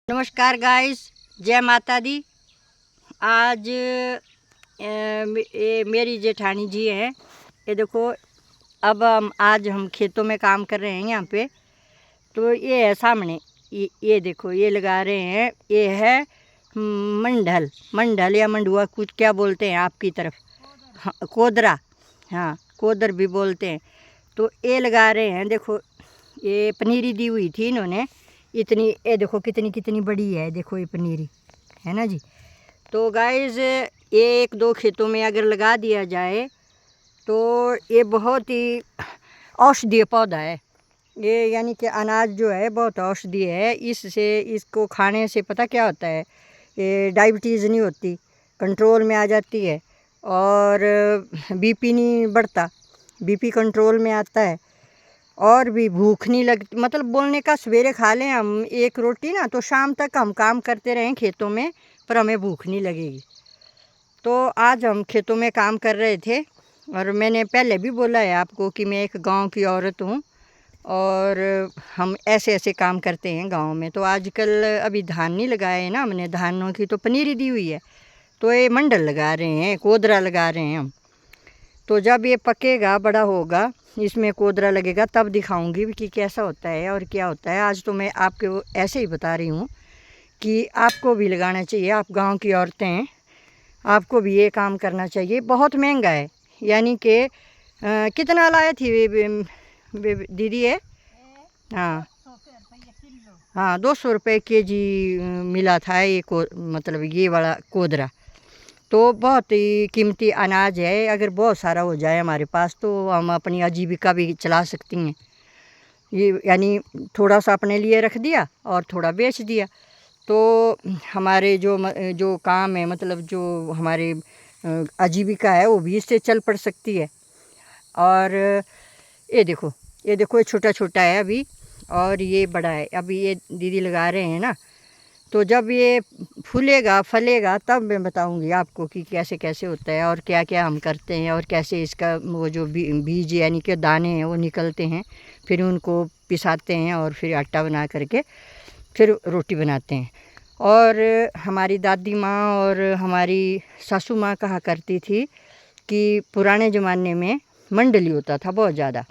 नमस्कार गाइस, जय माता दी। आज ये मेरी जेठानी जी हैं। ये देखो, अब आज हम खेतों में काम कर रहे हैं यहाँ पे। तो ये है सामने, ये देखो, ये लगा रहे हैं। ये है मंडल या मंडुआ, कुछ क्या बोलते हैं आपकी तरफ? हाँ, कोदरा। हाँ, कोदर भी बोलते हैं। तो ये लगा रहे हैं। देखो, ये पनीरी दी हुई थी इन्होंने इतनी। ये देखो कितनी कितनी बड़ी है, देखो ये पनीरी है ना जी। तो गाइस, ये एक दो खेतों में अगर लगा दिया जाए तो ये बहुत ही औषधीय पौधा है। ये यानी कि अनाज जो है बहुत औषधीय है। इससे, इसको खाने से पता क्या होता है, ये डायबिटीज़ नहीं होती, कंट्रोल में आ जाती है। और बीपी नहीं बढ़ता, बीपी कंट्रोल में आता है। और भी भूख नहीं लगती, मतलब बोलने का, सवेरे खा लें हम एक रोटी ना, तो शाम तक हम काम करते रहें खेतों में, पर हमें भूख नहीं लगेगी। तो आज हम खेतों में काम कर रहे थे, और मैंने पहले भी बोला है आपको कि मैं एक गांव की औरत हूँ और हम ऐसे ऐसे काम करते हैं गांव में। तो आजकल अभी धान नहीं लगाए हैं ना हमने, धानों की तो पनीरी दी हुई है। तो ये मंडल लगा रहे हैं, कोदरा लगा रहे हैं हम। तो जब ये पकेगा, बड़ा होगा, इसमें कोदरा लगेगा, तब दिखाऊंगी कि कैसा होता है और क्या होता है। आज तो मैं आपको ऐसे ही बता रही हूँ कि आपको भी लगाना चाहिए। आप गांव की औरतें हैं, आपको भी ये काम करना चाहिए। बहुत महंगा है, यानी कि कितना लाए थी दीदी है? हाँ हाँ, 200 रुपये केजी मिला था ये मतलब ये वाला कोदरा। तो बहुत ही कीमती अनाज है। अगर बहुत सारा हो जाए हमारे पास तो हम अपनी आजीविका भी चला सकती हैं। ये यानी थोड़ा सा अपने लिए रख दिया और थोड़ा बेच दिया, तो हमारे जो काम है, मतलब जो हमारे आजीविका है, वो भी इससे चल पड़ सकती है। और ये देखो, ये छोटा छोटा है अभी, और ये बड़ा है। अभी ये दीदी लगा रहे हैं ना, तो जब ये फूलेगा फलेगा तब मैं बताऊंगी आपको कि कैसे कैसे होता है और क्या क्या हम करते हैं, और कैसे इसका वो जो बीज यानी कि दाने हैं वो निकलते हैं, फिर उनको पिसाते हैं और फिर आटा बना करके फिर रोटी बनाते हैं। और हमारी दादी माँ और हमारी सासू माँ कहा करती थी कि पुराने ज़माने में मंडली होता था बहुत ज़्यादा।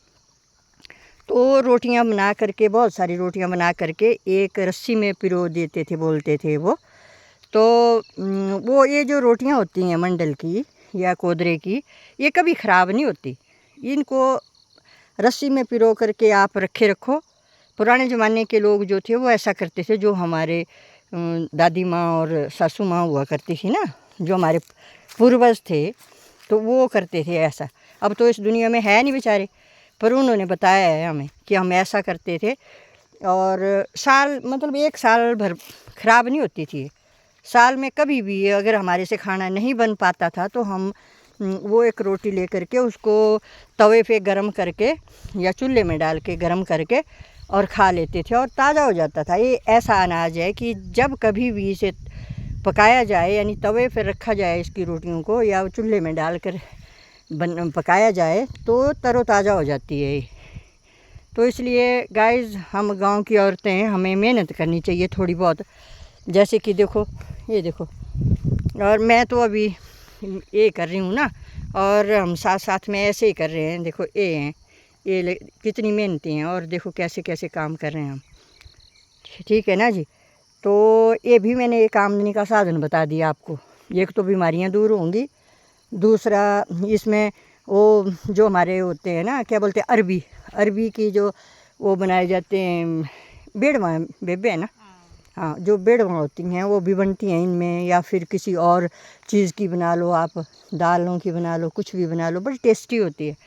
तो रोटियां बना करके, बहुत सारी रोटियां बना करके एक रस्सी में पिरो देते थे, बोलते थे वो। तो वो ये जो रोटियां होती हैं मंडल की या कोदरे की, ये कभी ख़राब नहीं होती। इनको रस्सी में पिरो करके आप रखे रखो। पुराने ज़माने के लोग जो थे वो ऐसा करते थे, जो हमारे दादी माँ और सासू माँ हुआ करती थी ना, जो हमारे पूर्वज थे, तो वो करते थे ऐसा। अब तो इस दुनिया में है नहीं बेचारे, पर उन्होंने बताया है हमें कि हम ऐसा करते थे। और साल, मतलब एक साल भर ख़राब नहीं होती थी। साल में कभी भी अगर हमारे से खाना नहीं बन पाता था तो हम वो एक रोटी ले करके उसको तवे पे गरम करके या चूल्हे में डाल के गरम करके और खा लेते थे, और ताज़ा हो जाता था। ये ऐसा अनाज है कि जब कभी भी इसे पकाया जाए, यानी तवे पे रखा जाए इसकी रोटियों को, या चूल्हे में डाल कर पकाया जाए, तो तरोताज़ा हो जाती है। तो इसलिए गाइस, हम गांव की औरतें हैं, हमें मेहनत करनी चाहिए थोड़ी बहुत। जैसे कि देखो, ये देखो, और मैं तो अभी ये कर रही हूँ ना, और हम साथ साथ में ऐसे ही कर रहे हैं। देखो ये हैं, ये कितनी मेहनती हैं, और देखो कैसे कैसे काम कर रहे हैं हम। ठीक है ना जी। तो ये भी मैंने एक आमदनी का साधन बता दिया आपको। एक तो बीमारियाँ दूर होंगी, दूसरा इसमें वो जो हमारे होते हैं ना, क्या बोलते हैं, अरबी की जो वो बनाए जाते हैं, बेड़वा बेबे है ना। हाँ, जो बेड़वा होती हैं वो भी बनती हैं इनमें, या फिर किसी और चीज़ की बना लो आप, दालों की बना लो, कुछ भी बना लो, बड़ी टेस्टी होती है।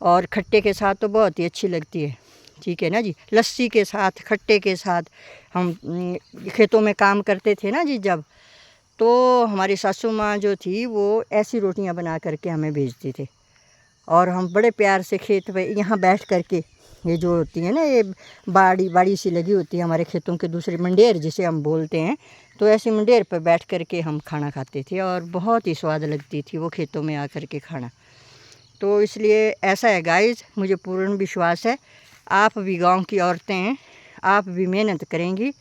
और खट्टे के साथ तो बहुत ही अच्छी लगती है। ठीक है ना जी। लस्सी के साथ, खट्टे के साथ हम खेतों में काम करते थे ना जी जब, तो हमारी सासू माँ जो थी वो ऐसी रोटियां बना करके हमें भेजती थे, और हम बड़े प्यार से खेत पे यहाँ बैठ करके, ये जो होती है ना, ये बाड़ी सी लगी होती है हमारे खेतों के दूसरे, मंडेर जिसे हम बोलते हैं, तो ऐसी मंडेर पर बैठ करके हम खाना खाते थे, और बहुत ही स्वाद लगती थी वो खेतों में आकर के खाना। तो इसलिए ऐसा है गाइस, मुझे पूर्ण विश्वास है आप भी गांव की औरतें हैं, आप भी मेहनत करेंगी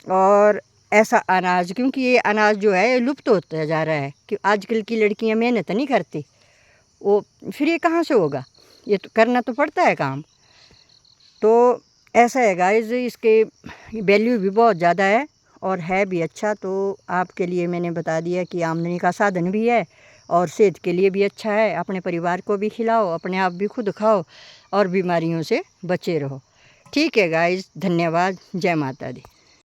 और ऐसा अनाज, क्योंकि ये अनाज जो है लुप्त होता जा रहा है कि आजकल की लड़कियां मेहनत नहीं करती, वो फिर ये कहाँ से होगा, ये तो करना तो पड़ता है काम। तो ऐसा है गाइस, इसके वैल्यू भी बहुत ज़्यादा है और है भी अच्छा। तो आपके लिए मैंने बता दिया कि आमदनी का साधन भी है और सेहत के लिए भी अच्छा है। अपने परिवार को भी खिलाओ, अपने आप भी खुद खाओ और बीमारियों से बचे रहो। ठीक है गाइस, धन्यवाद। जय माता दी।